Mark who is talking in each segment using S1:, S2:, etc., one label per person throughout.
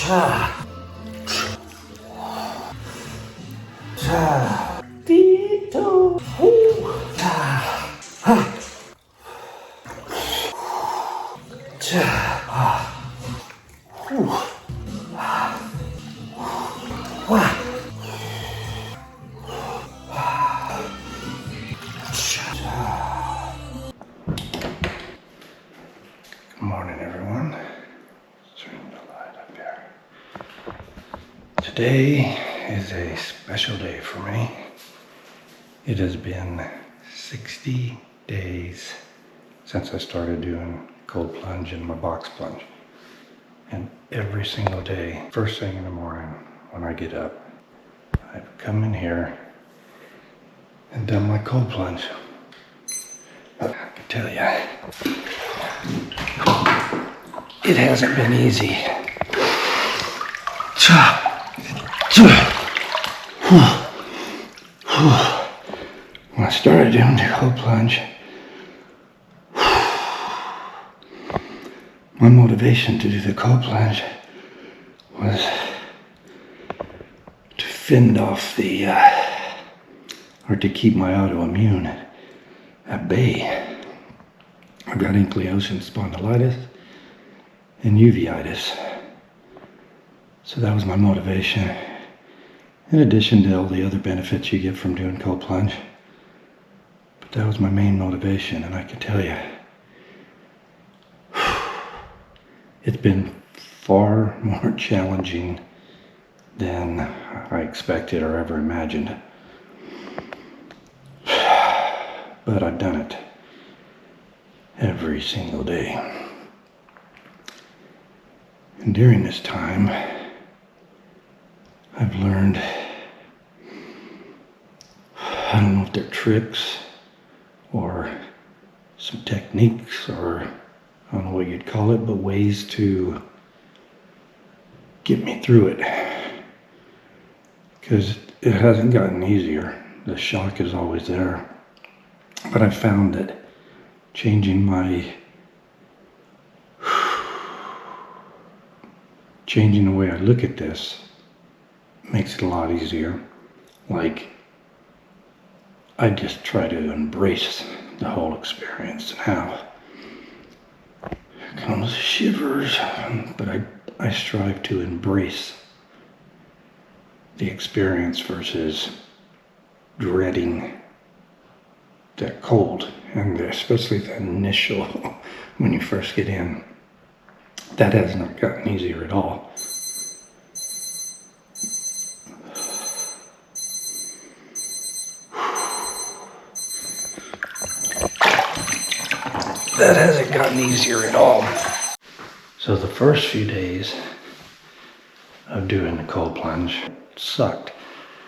S1: Tito. Good morning, everyone. Turn the light up here. Today is a special day for me. It has been 60 days since I started doing cold plunge and my box plunge. And every single day, first thing in the morning when I get up, I've come in here and done my cold plunge. But I can tell you, it hasn't been easy. When I started doing the cold plunge, my motivation to do the cold plunge was to fend off or to keep my autoimmune at bay. I've got ankylosing spondylitis and uveitis. So that was my motivation, in addition to all the other benefits you get from doing cold plunge. But that was my main motivation, and I can tell you, it's been far more challenging than I expected or ever imagined. But I've done it every single day. And during this time, I've learned, I don't know if they're tricks or some techniques or I don't know what you'd call it, but ways to get me through it. Because it hasn't gotten easier. The shock is always there. But I've found that changing the way I look at this makes it a lot easier. Like, I just try to embrace the whole experience now. Here comes shivers, but I strive to embrace the experience versus dreading that cold, and especially the initial when you first get in. That has not gotten easier at all. That hasn't gotten easier at all. So the first few days of doing the cold plunge sucked.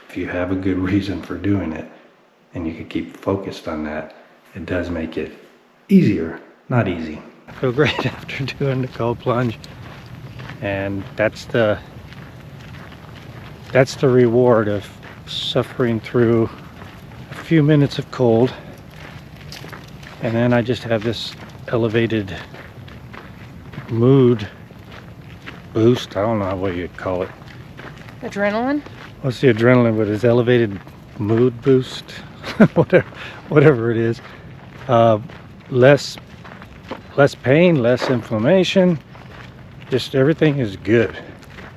S1: If you have a good reason for doing it and you can keep focused on that, it does make it easier, not easy. I feel great after doing the cold plunge, and that's the reward of suffering through a few minutes of cold, and then I just have this elevated mood boost. I don't know what you'd call it.
S2: Adrenaline?
S1: What's the adrenaline? But it's elevated mood boost, whatever it is. Less pain, less inflammation. Just everything is good.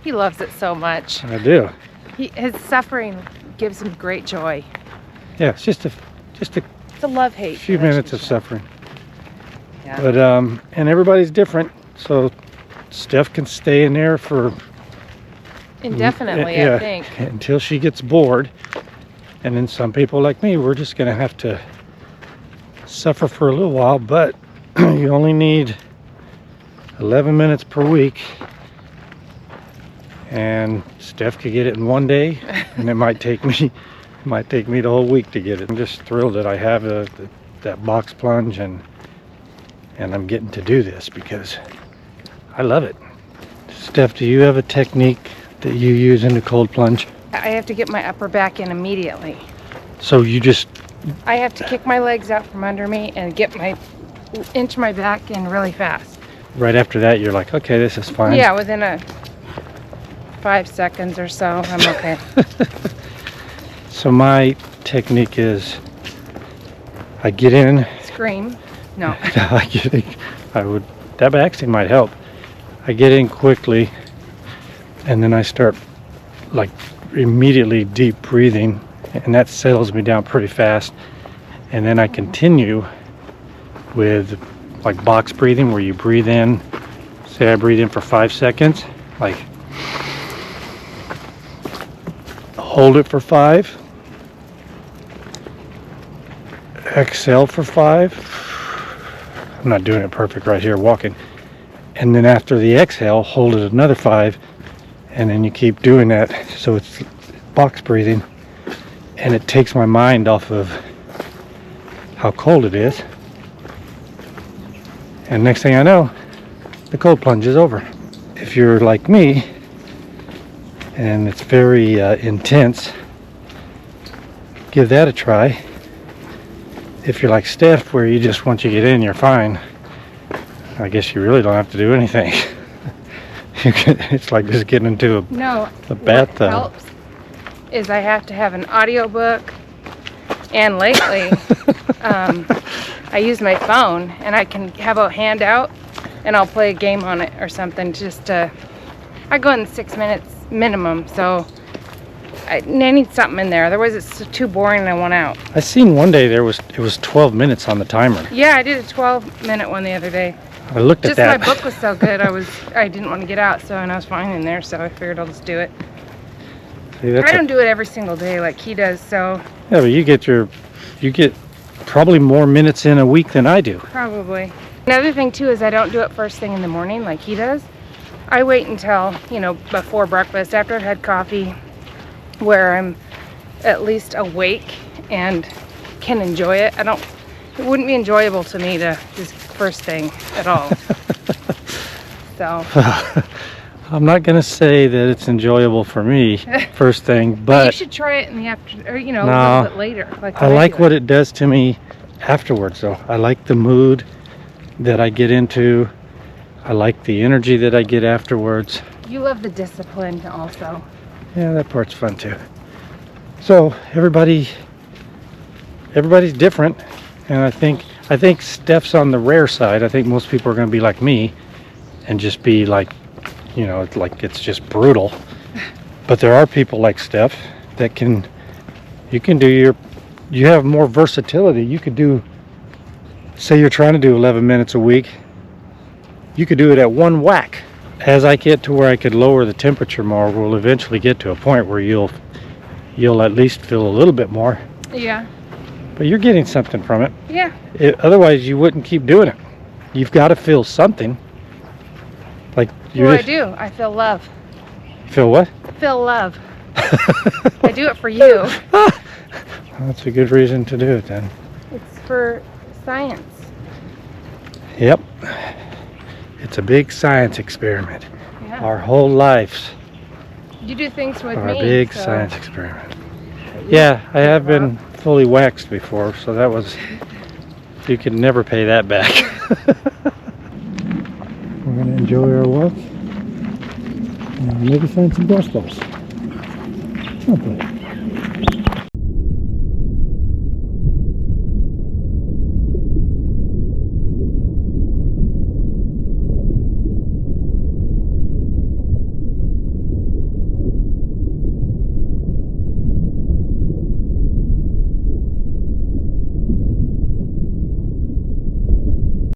S2: He loves it so much.
S1: I do.
S2: His suffering gives him great joy.
S1: Yeah, it's just a
S2: It's a love-hate
S1: few minutes of suffering.
S2: Yeah.
S1: But and everybody's different, so Steph can stay in there for
S2: indefinitely, I think,
S1: until she gets bored. And then some people like me, we're just gonna have to suffer for a little while, but you only need 11 minutes per week, and Steph could get it in one day, and it might take me the whole week to get it. I'm just thrilled that I have that box plunge, and I'm getting to do this because I love it. Steph, do you have a technique that you use in the cold plunge?
S2: I have to get my upper back in immediately.
S1: So you just...
S2: I have to kick my legs out from under me and inch my back in really fast.
S1: Right after that, you're like, okay, this is fine.
S2: Yeah, within 5 seconds or so, I'm okay.
S1: So my technique is I get in.
S2: Scream. No.
S1: That actually might help. I get in quickly and then I start like immediately deep breathing, and that settles me down pretty fast. And then I continue with like box breathing, where you breathe in, say I breathe in for 5 seconds, like hold it for 5, exhale for 5. I'm not doing it perfect right here walking. And then after the exhale, hold it another 5, and then you keep doing that. So it's box breathing, and it takes my mind off of how cold it is. And next thing I know, the cold plunge is over. If you're like me, and it's very intense, give that a try. If you're like Steph, where you just once you get in, you're fine, I guess you really don't have to do anything. It's like just getting into a bathtub.
S2: What helps is I have to have an audiobook, and lately I use my phone, and I can have a handout and I'll play a game on it or something. I go in 6 minutes minimum, so I need something in there, otherwise it's too boring and I want out.
S1: I seen one day it was 12 minutes on the timer.
S2: Yeah, I did a 12-minute one the other day.
S1: I looked at that.
S2: My book was so good, I didn't want to get out, and I was fine in there, so I figured I'll just do it.
S1: See,
S2: I don't do it every single day like he does, so.
S1: Yeah, but you get probably more minutes in a week than I do.
S2: Probably. Another thing too is I don't do it first thing in the morning like he does. I wait until, before breakfast, after I've had coffee, where I'm at least awake and can enjoy it. It wouldn't be enjoyable to me to just first thing at all. So.
S1: I'm not gonna say that it's enjoyable for me first thing, but
S2: you should try it in the afternoon, or a little bit later.
S1: I like what it does to me afterwards, though. I like the mood that I get into. I like the energy that I get afterwards.
S2: You love the discipline also.
S1: Yeah, that part's fun too. So everybody's different, and I think Steph's on the rare side. I think most people are going to be like me and just be like, it's just brutal. But there are people like Steph that you have more versatility. You could do, say you're trying to do 11 minutes a week, you could do it at one whack. As I get to where I could lower the temperature more, we'll eventually get to a point where you'll at least feel a little bit more.
S2: Yeah.
S1: But you're getting something from it.
S2: Yeah.
S1: Otherwise, you wouldn't keep doing it. You've got to feel something. Like
S2: I do. I feel love.
S1: Feel what?
S2: Feel love. I do it for you.
S1: That's a good reason to do it then.
S2: It's for science.
S1: Yep. It's a big science experiment.
S2: Yeah.
S1: Our whole lives
S2: You do things with
S1: are
S2: me.
S1: a big
S2: so.
S1: science experiment. Yeah, I have been fully waxed before, so that was, you can never pay that back. We're going to enjoy our walk and maybe find some brush balls. Okay.